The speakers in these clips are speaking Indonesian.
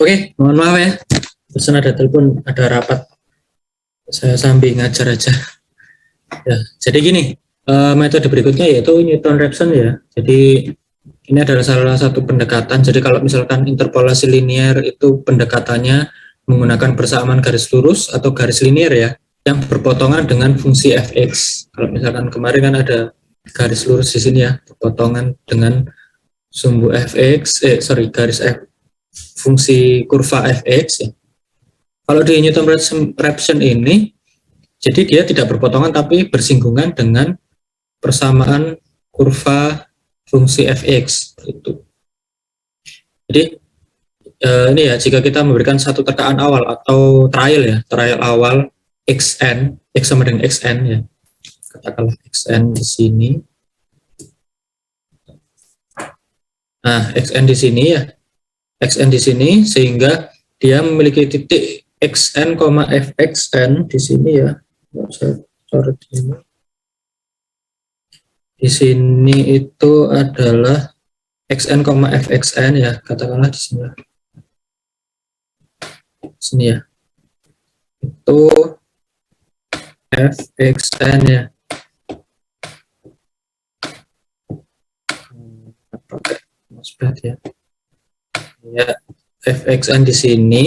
Oke, mohon maaf ya. Pesan ada telepon, ada rapat. Saya sambil ngajar aja. Ya, jadi gini, metode berikutnya yaitu Newton-Raphson ya. Jadi ini adalah salah satu pendekatan. Jadi kalau misalkan interpolasi linear itu pendekatannya menggunakan persamaan garis lurus atau garis linear ya, yang berpotongan dengan fungsi fx. Kalau misalkan kemarin kan ada garis lurus di sini ya, berpotongan dengan sumbu fx, garis f, fungsi kurva fx ya. Kalau di Newton-Raphson ini, jadi dia tidak berpotongan tapi bersinggungan dengan persamaan kurva fungsi fx itu. Jadi ini ya, jika kita memberikan satu terkaan awal atau trial ya, trial awal xn, x sama dengan xn ya, katakanlah xn di sini. Nah, xn di sini ya, xn di sini, sehingga dia memiliki titik xn, fxn di sini ya. Saya coret ini. Di sini itu adalah xn, fxn ya, katakanlah di sini. Sini ya. Itu fxn ya. Pakai mousepad ya. Ya, fxn di sini.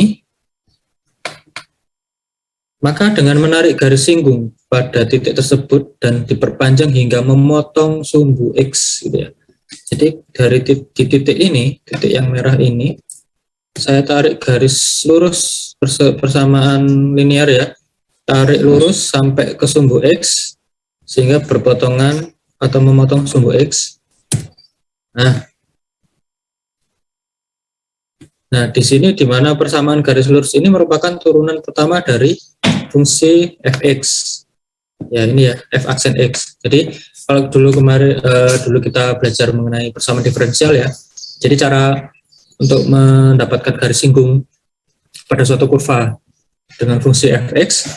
Maka dengan menarik garis singgung pada titik tersebut dan diperpanjang hingga memotong sumbu X gitu ya. Jadi dari titik ini, titik yang merah ini, saya tarik garis lurus persamaan linear ya, tarik lurus sampai ke sumbu X sehingga berpotongan atau memotong sumbu X. Nah, di sini di mana persamaan garis lurus ini merupakan turunan pertama dari fungsi fx. Ya, ini ya, f aksen x. Jadi kalau dulu kita belajar mengenai persamaan diferensial ya. Jadi cara untuk mendapatkan garis singgung pada suatu kurva dengan fungsi fx,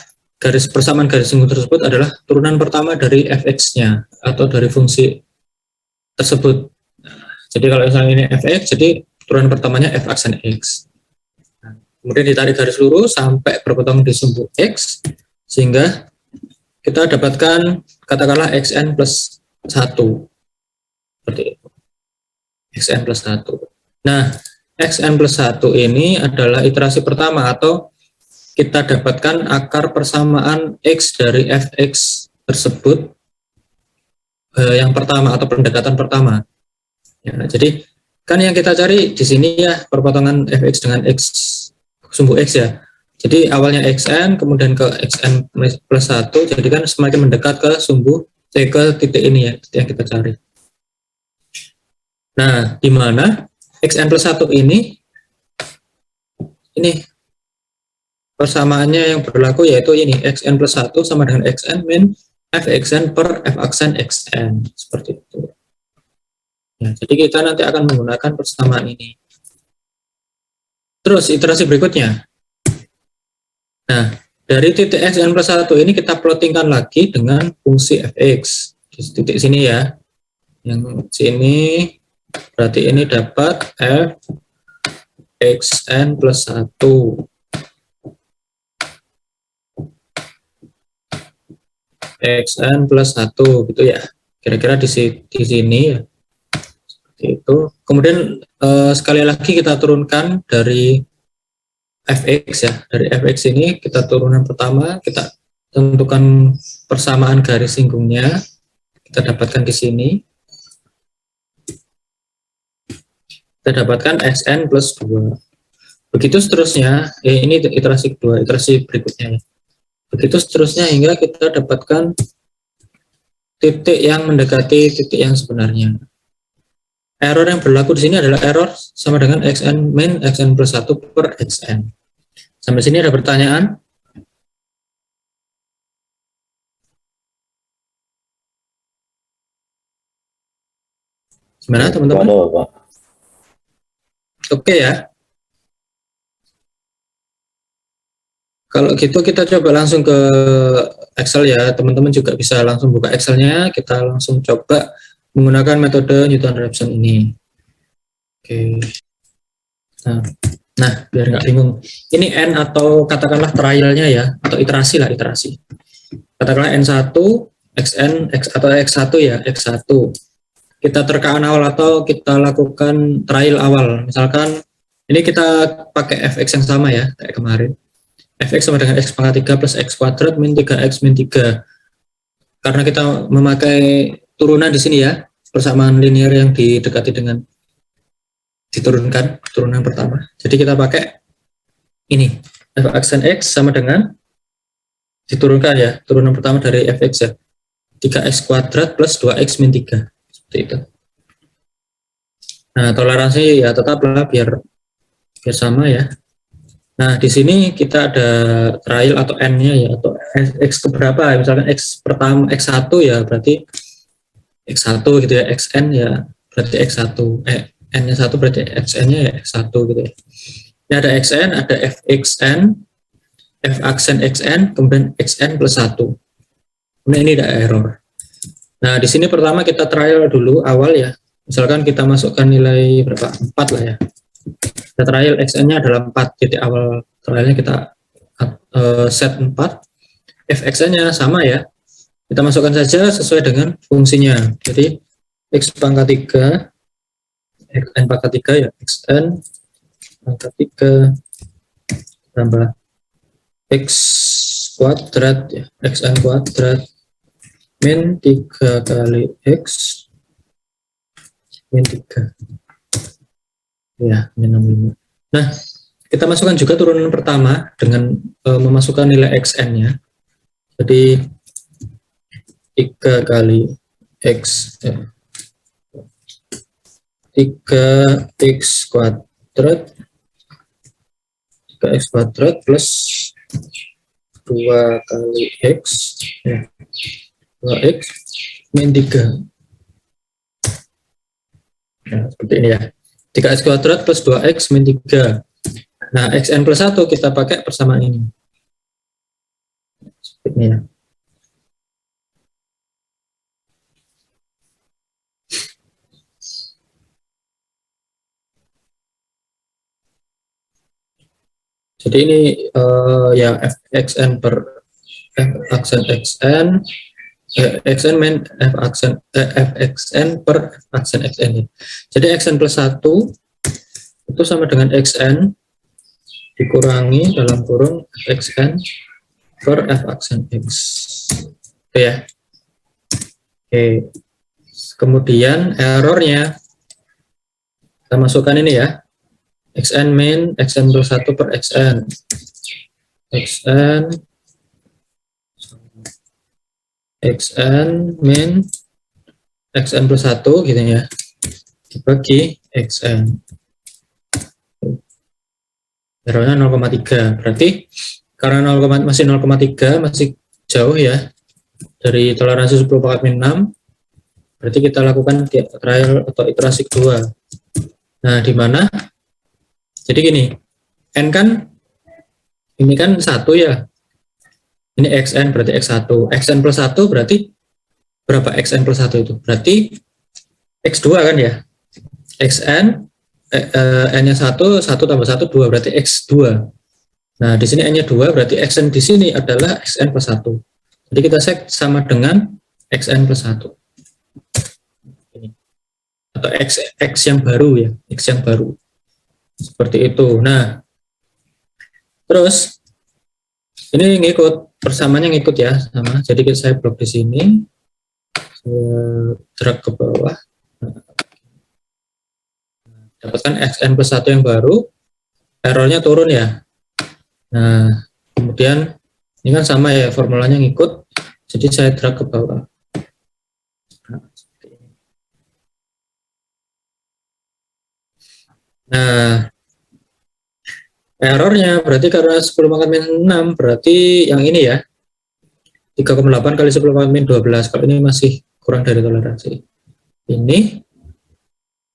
persamaan garis singgung tersebut adalah turunan pertama dari fx-nya atau dari fungsi tersebut. Jadi kalau misalnya ini fx, jadi turunan pertamanya f aksen x. Kemudian ditarik garis lurus sampai berpotong di sumbu X, sehingga kita dapatkan katakanlah xn plus 1. Seperti itu. Xn plus 1. Nah, xn plus 1 ini adalah iterasi pertama atau kita dapatkan akar persamaan X dari fx tersebut yang pertama atau pendekatan pertama. Ya, jadi kan yang kita cari di sini ya perpotongan fx dengan x sumbu X ya. Jadi awalnya xn, kemudian ke xn plus 1, jadi kan semakin mendekat ke sumbu, ke titik ini ya, titik yang kita cari. Nah, di mana xn plus 1 ini persamaannya yang berlaku yaitu ini, xn plus 1 sama dengan xn min fxn per f aksen xn, seperti itu. Ya, jadi kita nanti akan menggunakan persamaan ini. Terus iterasi berikutnya. Nah, dari titik xn plus 1 ini kita plottingkan lagi dengan fungsi fx. Di titik sini ya. Yang sini berarti ini dapat f xn plus 1. xn plus 1 gitu ya. Kira-kira di sini ya. Itu. Kemudian sekali lagi kita turunkan dari fx ya. Dari fx ini kita turunan pertama, kita tentukan persamaan garis singgungnya. Kita dapatkan di sini. Kita dapatkan xn plus 2. Begitu seterusnya, ini iterasi kedua, iterasi berikutnya. Begitu seterusnya hingga kita dapatkan titik yang mendekati titik yang sebenarnya. Error yang berlaku di sini adalah error sama dengan xn min xn plus 1 per xn. Sampai sini ada pertanyaan? Gimana teman-teman? Oke ya. Kalau gitu kita coba langsung ke Excel ya. Teman-teman juga bisa langsung buka Excelnya. Kita langsung coba menggunakan metode Newton-Raphson ini. Oke. Nah, Nah, biar nggak bingung. Ini N atau katakanlah trialnya ya, atau iterasi lah, iterasi. Katakanlah N1, XN, X atau X1 ya, X1. Kita terkaan awal atau kita lakukan trial awal. Misalkan ini kita pakai fx yang sama ya, kayak kemarin. Fx sama dengan x pangkat 3 plus x kuadrat min 3x min 3. Karena kita memakai turunan di sini ya, persamaan linear yang didekati dengan diturunkan, turunan pertama. Jadi kita pakai ini, f aksen x sama dengan diturunkan ya, turunan pertama dari fx ya, 3x kuadrat plus 2x min 3. Seperti itu. Nah, toleransi ya tetaplah biar sama ya. Nah, di sini kita ada trial atau n-nya ya, atau x keberapa, misalkan x pertama, x1 ya, berarti x1 gitu ya, xn ya, berarti x1, n-nya 1 berarti xn-nya ya x1 gitu ya. Ini ada xn, ada fxn, f aksen xn, kemudian xn plus 1. Nah, ini ada error. Nah, di sini pertama kita trial dulu awal ya. Misalkan kita masukkan nilai berapa? 4 lah ya. Kita trial xn-nya adalah 4, titik awal trialnya kita set 4. Fxn-nya sama ya. Kita masukkan saja sesuai dengan fungsinya. Jadi x pangkat 3, xn pangkat 3 ya, xn pangkat 3 tambah x kuadrat ya, xn kuadrat min 3 kali x min 3 ya, min 65. Nah, kita masukkan juga turunan pertama dengan memasukkan nilai xn-nya. Jadi 3 kali x 3x kuadrat 3x kuadrat plus 2 kali x ya, 2x min 3. Nah, seperti ini ya, 3x kuadrat plus 2x min 3. Nah, xn plus 1 kita pakai persamaan ini. Seperti ini ya. Jadi ini ya fxn per f aksen xn, xn min f aksen fxn per f aksen xn ya. Jadi xn plus 1 itu sama dengan xn dikurangi dalam kurung fxn per f aksen x. Oke ya. Oke. Kemudian errornya kita masukkan ini ya, xn min xn plus 1 per xn min xn plus 1 gitu ya, dibagi xn, errornya 0,3. berarti karena masih 0,3 masih jauh ya dari toleransi 10 pangkat min 6, berarti kita lakukan trial atau iterasi kedua. Nah, di mana jadi gini, n kan ini kan 1 ya, ini xn berarti x1, xn plus 1 berarti berapa xn plus 1 itu? Berarti x2 kan ya, xn n-nya 1 tambah 1 2 berarti x2. Nah, di sini n-nya 2 berarti xn di sini adalah xn plus 1. Jadi kita set sama dengan xn plus 1. Ini. Atau x yang baru ya, x yang baru. Seperti itu. Nah, terus ini ngikut, persamanya ngikut ya sama. Jadi saya blok di sini, saya drag ke bawah, dapatkan xn plus 1 yang baru, errornya turun ya. Nah, kemudian ini kan sama ya, formulanya ngikut, jadi saya drag ke bawah. Nah, errornya berarti karena 10 pangkat min 6, berarti yang ini ya, 3,8 kali 10 pangkat min 12, kalau ini masih kurang dari toleransi. Ini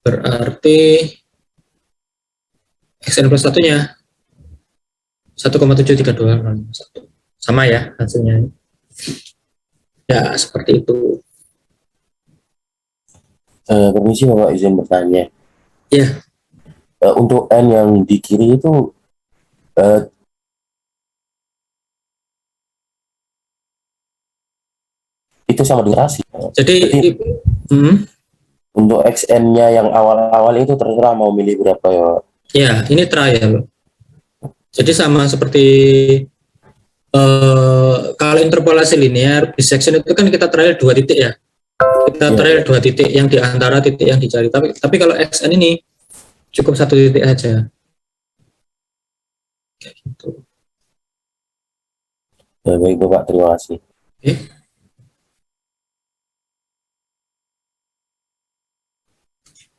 berarti xn plus 1-nya 1,73201. Sama ya hasilnya. Ya, seperti itu. Permisi Bapak, izin bertanya. Ya. Untuk N yang di kiri itu itu sama dengan rasi. Jadi Berarti untuk XN-nya yang awal-awal itu terserah mau milih berapa ya. ya ini trial. Jadi sama seperti kalau interpolasi linear bisection itu kan kita trial 2 titik ya. Kita trial 2 titik yang di antara titik yang dicari. Tapi kalau XN ini cukup 1 titik aja. Kayak gitu. Ya, baik Bapak, terima kasih. Oke.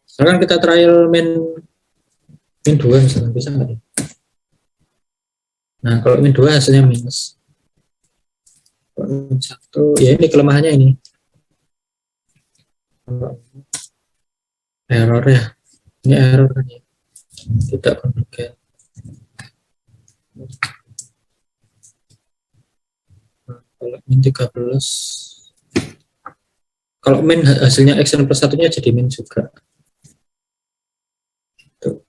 Sekarang kita trial min 2 misalnya, bisa nggak ya? Nah, kalau min 2 hasilnya minus. Kalau min 1, ya ini kelemahannya ini. Error ya. Ini error kan ya. Tidak konvergen. Nah, kalau min 13. Kalau min hasilnya xn plus 1-nya jadi min juga. Gitu.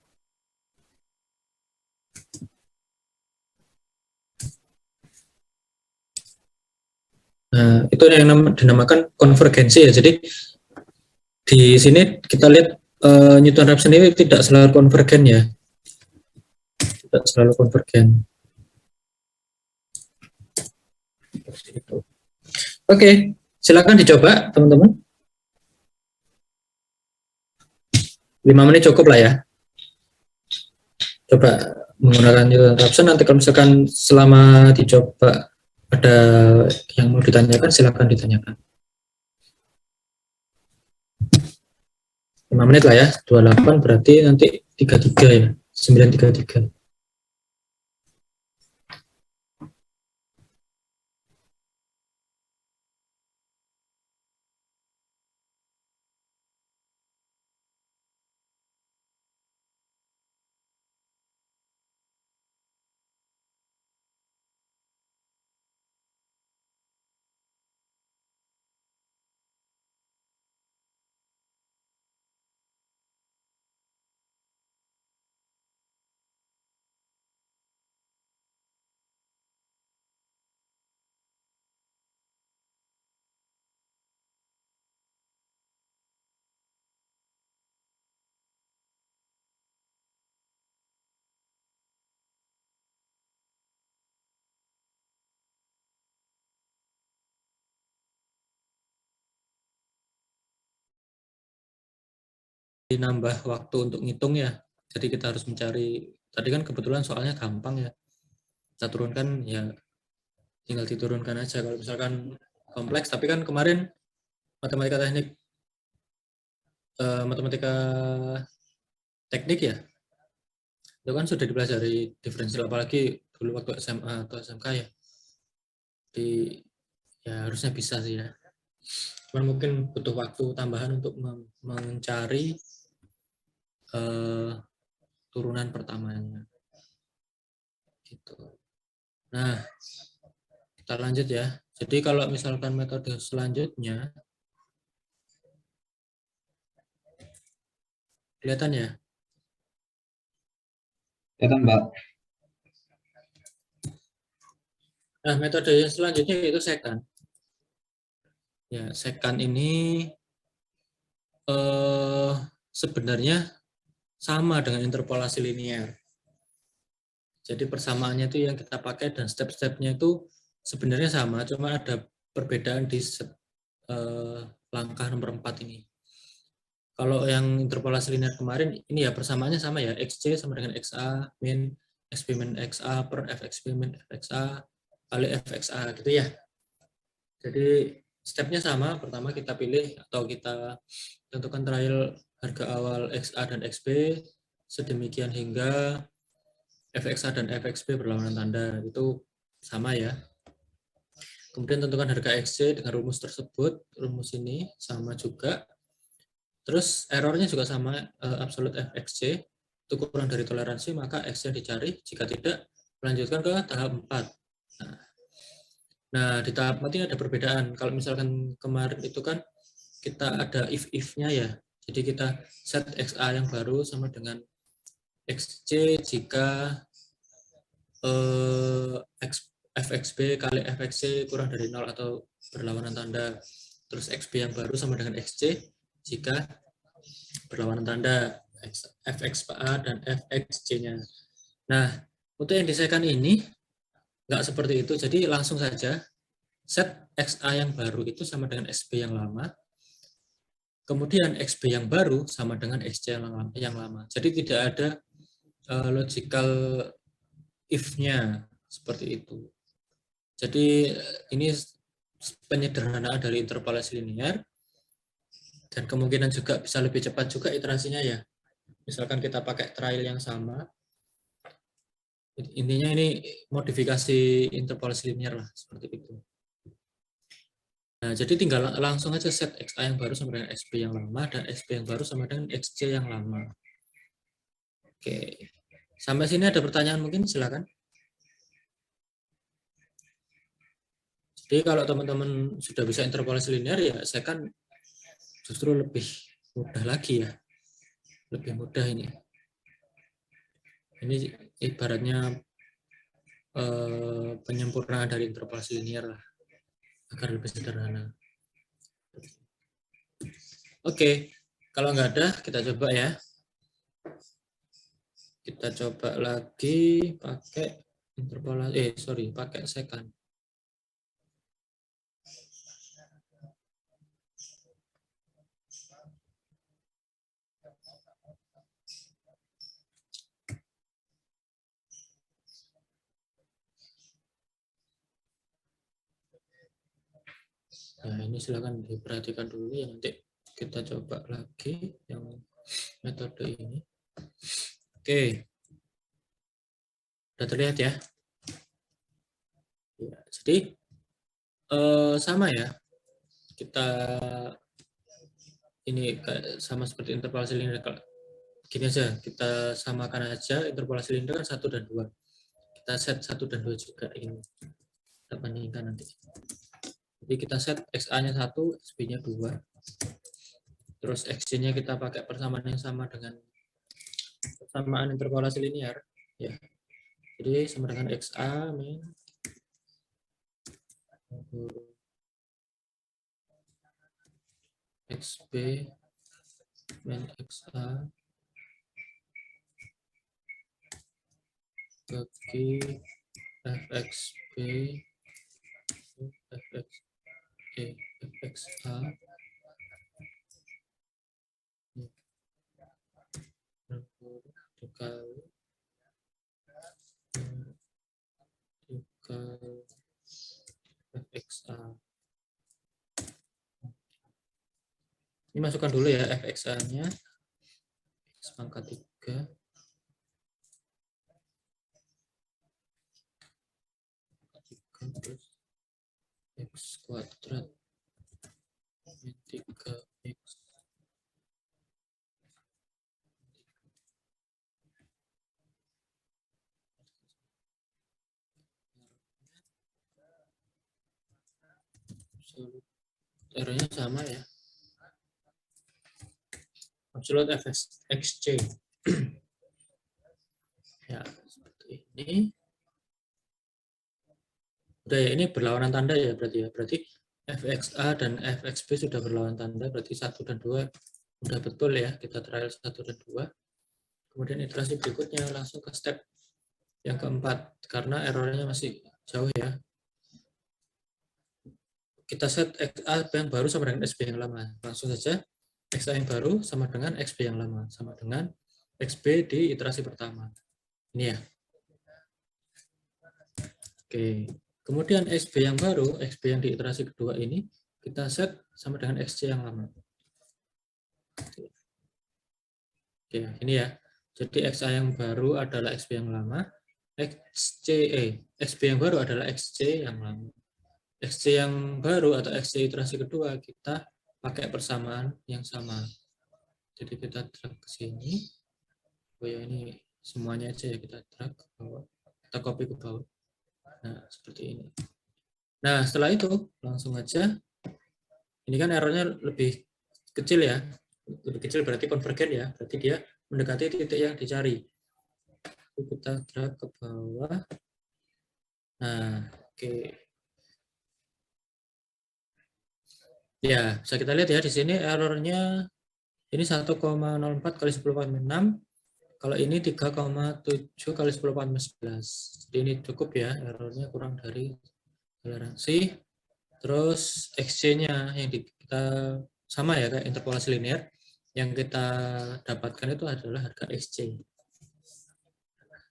Nah, itu yang dinamakan konvergensi ya. Jadi di sini kita lihat Newton-Raphson ini tidak selalu konvergen ya. Tidak selalu konvergen. Oke, silakan dicoba teman-teman. 5 menit cukup lah ya. Coba menggunakan Newton-Raphson. Nanti kalau misalkan selama dicoba ada yang mau ditanyakan, silakan ditanyakan. 5 menit lah ya, 28 berarti nanti 33 ya, 933. Nambah waktu untuk ngitung ya. Jadi kita harus mencari, tadi kan kebetulan soalnya gampang ya. Kita turunkan ya, tinggal diturunkan aja. Kalau misalkan kompleks, tapi kan kemarin matematika teknik ya, itu kan sudah dipelajari diferensial, apalagi dulu waktu SMA atau SMK ya. Jadi ya harusnya bisa sih ya. Cuman mungkin butuh waktu tambahan untuk mencari turunan pertamanya. Gitu. Nah, kita lanjut ya. Jadi kalau misalkan metode selanjutnya, kelihatan ya? Kelihatan, Mbak. Nah, metode yang selanjutnya yaitu sekan. Ya, sekan ini sebenarnya sama dengan interpolasi linear. Jadi persamaannya itu yang kita pakai dan step-stepnya itu sebenarnya sama, cuma ada perbedaan di langkah nomor 4 ini. Kalau yang interpolasi linear kemarin, ini ya persamaannya sama ya, XC sama dengan XA min XP min XA per FXP min FXA kali FXA gitu ya. Jadi stepnya sama, pertama kita pilih atau kita tentukan trial harga awal XA dan XP, sedemikian hingga FXA dan FXP berlawanan tanda, itu sama ya. Kemudian tentukan harga XC dengan rumus tersebut, rumus ini sama juga. Terus errornya juga sama, absolute FXC, itu kurang dari toleransi, maka X yang dicari, jika tidak, melanjutkan ke tahap 4. Nah, di tahap 4 ini ada perbedaan. Kalau misalkan kemarin itu kan kita ada if-nya ya, jadi kita set XA yang baru sama dengan XC jika FXB kali FXC kurang dari 0 atau berlawanan tanda. Terus XB yang baru sama dengan XC jika berlawanan tanda, FXA dan FXC-nya. Nah, untuk yang disayangkan ini nggak seperti itu, jadi langsung saja set XA yang baru itu sama dengan XB yang lama, kemudian XB yang baru sama dengan XC yang lama. Jadi tidak ada logical if-nya seperti itu. Jadi ini penyederhanaan dari interpolasi linear, dan kemungkinan juga bisa lebih cepat juga iterasinya ya. Misalkan kita pakai trial yang sama, intinya ini modifikasi interpolasi linear lah, seperti itu. Nah, jadi tinggal langsung aja set XA yang baru sama dengan XB yang lama, dan XB yang baru sama dengan XC yang lama. Oke, sampai sini ada pertanyaan mungkin, silakan. Jadi kalau teman-teman sudah bisa interpolasi linear ya, saya kan justru lebih mudah lagi ya, lebih mudah ini. Ini ibaratnya penyempurnaan dari interpolasi linear lah, agar lebih sederhana. Oke, kalau nggak ada kita coba ya. Kita coba lagi pakai interpolasi, pakai secant. Nah, ini silakan diperhatikan dulu ya, nanti kita coba lagi yang metode ini. Oke, sudah terlihat ya? Ya, jadi sama ya, kita ini sama seperti interpolasi linear. Gini aja, kita samakan aja interpolasi linear kan 1 dan 2. Kita set 1 dan 2 juga ini. Kita bandingkan nanti. Jadi kita set XA-nya 1, XB-nya 2. Terus XC-nya kita pakai persamaan yang sama dengan persamaan interpolasi linear. Ya. Jadi sama dengan XA min XB min XA bagi FXB FXA dikali FXA. Ini masukkan dulu ya FXA-nya. X pangkat 3 plus X kuadrat min 3X R-nya sama ya, absolut FXC. Ya, seperti ini. Udah ya, ini berlawanan tanda ya berarti ya. Berarti FXA dan FXB sudah berlawanan tanda, berarti 1 dan 2 udah betul ya. Kita trial 1 dan 2. Kemudian iterasi berikutnya langsung ke step yang keempat, karena errornya masih jauh ya. Kita set XA yang baru sama dengan XB yang lama. Langsung saja XA yang baru sama dengan XB yang lama, sama dengan XB di iterasi pertama. Ini ya. Oke. Kemudian XB yang baru, XB yang di iterasi kedua ini, kita set sama dengan XC yang lama. Oke, ini ya. Jadi XA yang baru adalah XB yang lama, XB yang baru adalah XC yang lama. XC yang baru atau XC iterasi kedua kita pakai persamaan yang sama. Jadi kita drag ke sini. Oh ya, ini semuanya aja ya, kita drag ke bawah. Kita copy ke bawah. Nah, seperti ini. Nah, setelah itu langsung aja. Ini kan errornya lebih kecil ya. Lebih kecil berarti konvergen ya. Berarti dia mendekati titik yang dicari. kita drag ke bawah. Nah, oke. Ya, bisa kita lihat ya di sini errornya ini 1,04 kali 10⁻6. Kalau ini 3,7 kali 10⁻11. Jadi ini cukup ya, errornya kurang dari toleransi. Terus XC-nya yang kita sama ya kayak interpolasi linear. Yang kita dapatkan itu adalah harga XC.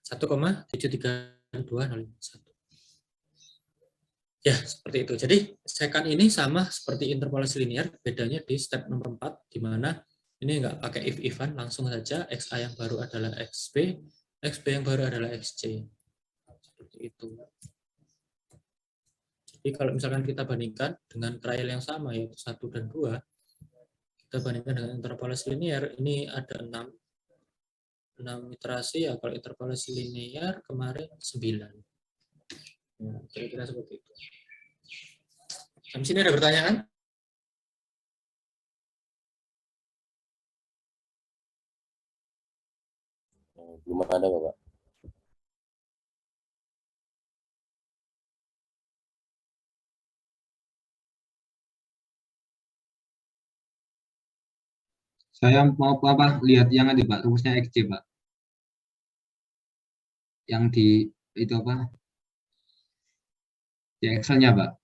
1,73201. Ya, seperti itu. Jadi, secant ini sama seperti interpolasi linear, bedanya di step nomor 4, di mana ini nggak pakai if-ifan, langsung saja XA yang baru adalah XB, XB yang baru adalah XC. Seperti itu. Jadi, kalau misalkan kita bandingkan dengan trial yang sama, yaitu 1 dan 2, kita bandingkan dengan interpolasi linear, ini ada 6 iterasi ya. Kalau interpolasi linear kemarin 9. Ya, kira-kira seperti itu. Sampai sini ada pertanyaan? Belum ada Bapak. Saya mau apa lihat yang ada Pak, rumusnya XC Pak. Yang di itu apa? Di Excel-nya Pak.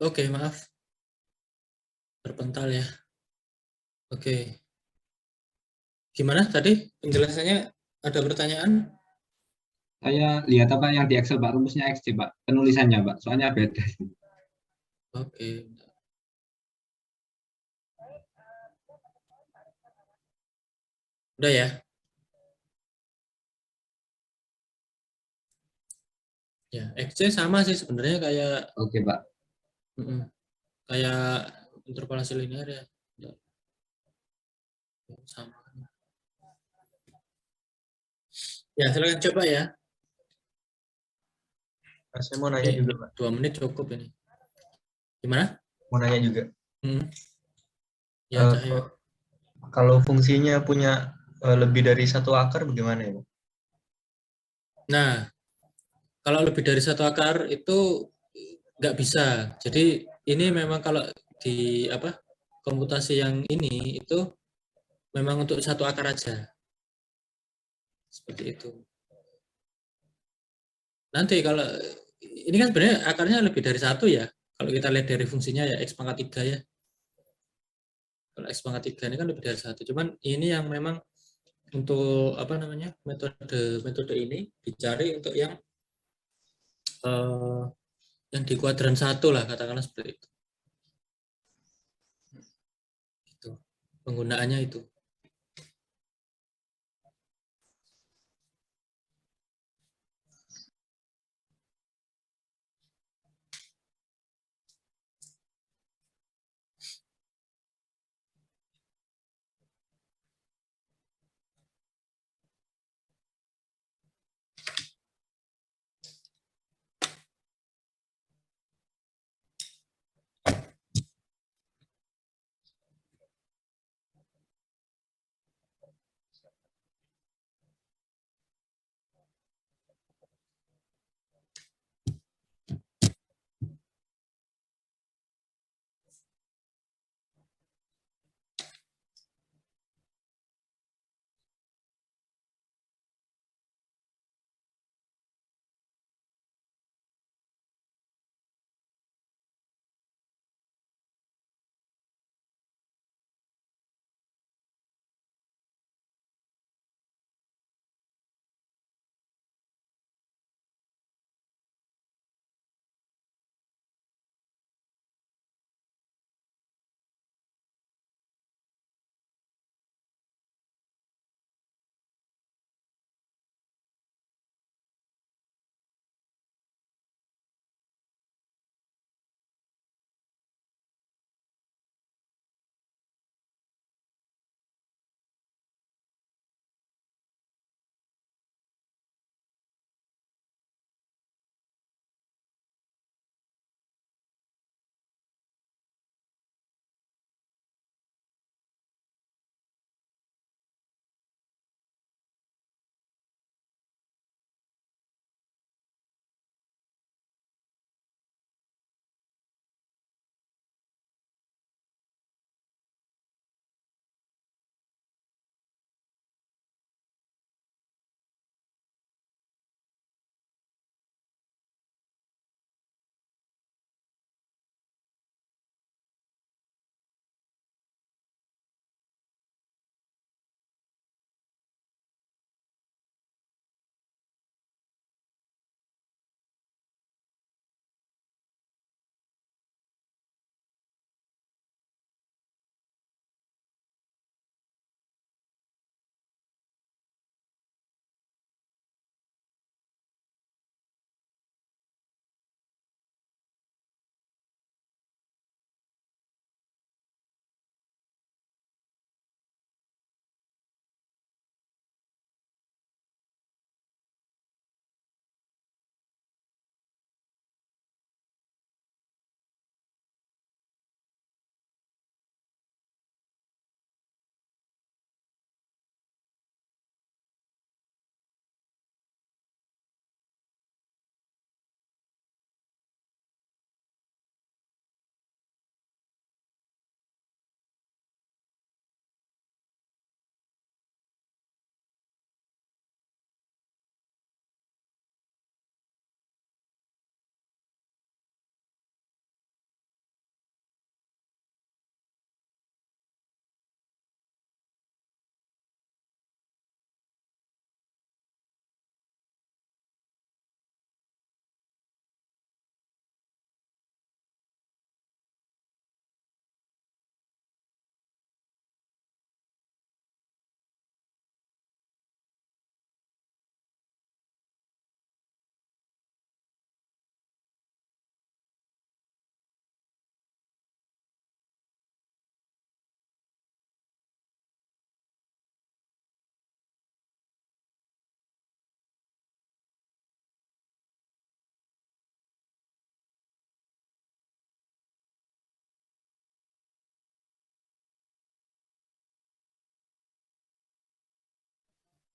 Oke, maaf. Terpental ya. Oke. Gimana tadi penjelasannya? Ada pertanyaan? Saya lihat apa yang di Excel Pak, rumusnya XC Pak. Penulisannya Pak, soalnya beda. Oke. Udah ya? Ya, XC sama sih sebenarnya kayak Oke Pak. kayak interpolasi linear ya. Ya, sama. Ya, silakan coba ya. Saya mau nanya juga Pak. 2 menit cukup ini. Gimana? Mau nanya juga. Ya, Cahyo. Kalau fungsinya punya lebih dari satu akar bagaimana ya Pak? Nah, kalau lebih dari satu akar itu nggak bisa. Jadi ini memang kalau di komputasi yang ini itu memang untuk satu akar aja. Seperti itu. Nanti kalau ini kan sebenarnya akarnya lebih dari satu ya. Kalau kita lihat dari fungsinya ya X pangkat 3 ya. Kalau X pangkat 3 ini kan lebih dari satu. Cuman ini yang memang untuk metode ini dicari untuk yang yang di kuadran 1 lah, katakanlah seperti itu. Gitu. Penggunaannya itu.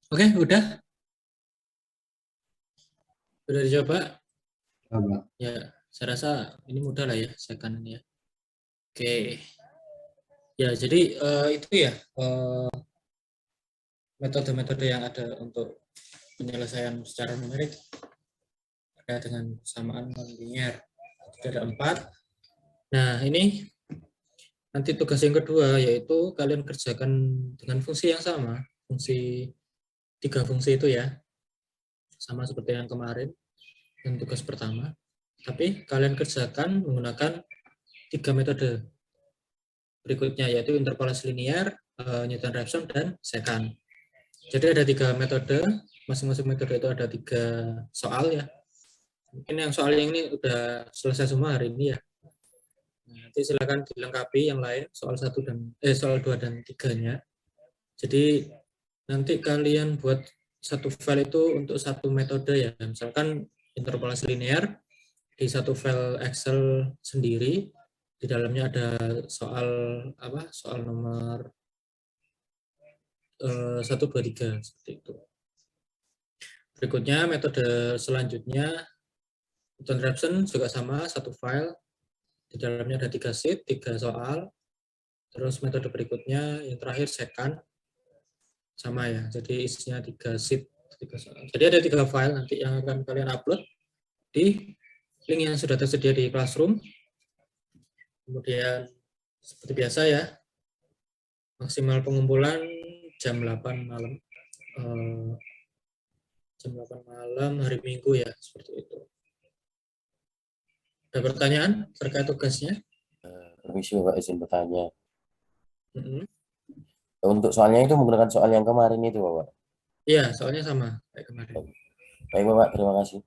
Oke, udah dicoba. Coba. Ya, saya rasa ini mudah lah ya, second ini ya. Oke, ya jadi itu ya metode-metode yang ada untuk penyelesaian secara numerik terkait dengan persamaan non-linear. Jadi ada 4. Nah, ini nanti tugas yang kedua yaitu kalian kerjakan dengan fungsi yang sama, fungsi 3 fungsi itu ya, sama seperti yang kemarin yang tugas pertama. Tapi kalian kerjakan menggunakan 3 metode berikutnya, yaitu interpolasi linear, Newton-Raphson, dan secant. Jadi ada 3 metode, masing-masing metode itu ada 3 soal ya. Mungkin yang soal yang ini udah selesai semua hari ini ya. Nanti silakan dilengkapi yang lain, soal 2 dan 3-nya. Jadi nanti kalian buat satu file itu untuk satu metode ya. Misalkan interpolasi linear di satu file Excel sendiri, di dalamnya ada soal soal nomor 1, 2, 3 seperti itu. Berikutnya metode selanjutnya Newton-Raphson juga sama, satu file, di dalamnya ada 3 sheet, 3 soal. Terus metode berikutnya yang terakhir secant, sama ya, jadi isinya 3 sheet, 3 soal. Jadi ada 3 file nanti yang akan kalian upload di link yang sudah tersedia di Classroom. Kemudian seperti biasa ya, maksimal pengumpulan jam 8 malam. Jam 8 malam hari Minggu ya, seperti itu. Ada pertanyaan terkait tugasnya? Permisi Bapak, izin bertanya. Mm-hmm. Untuk soalnya itu menggunakan soal yang kemarin itu Bapak? Iya, soalnya sama kayak kemarin. Baik Bapak, terima kasih.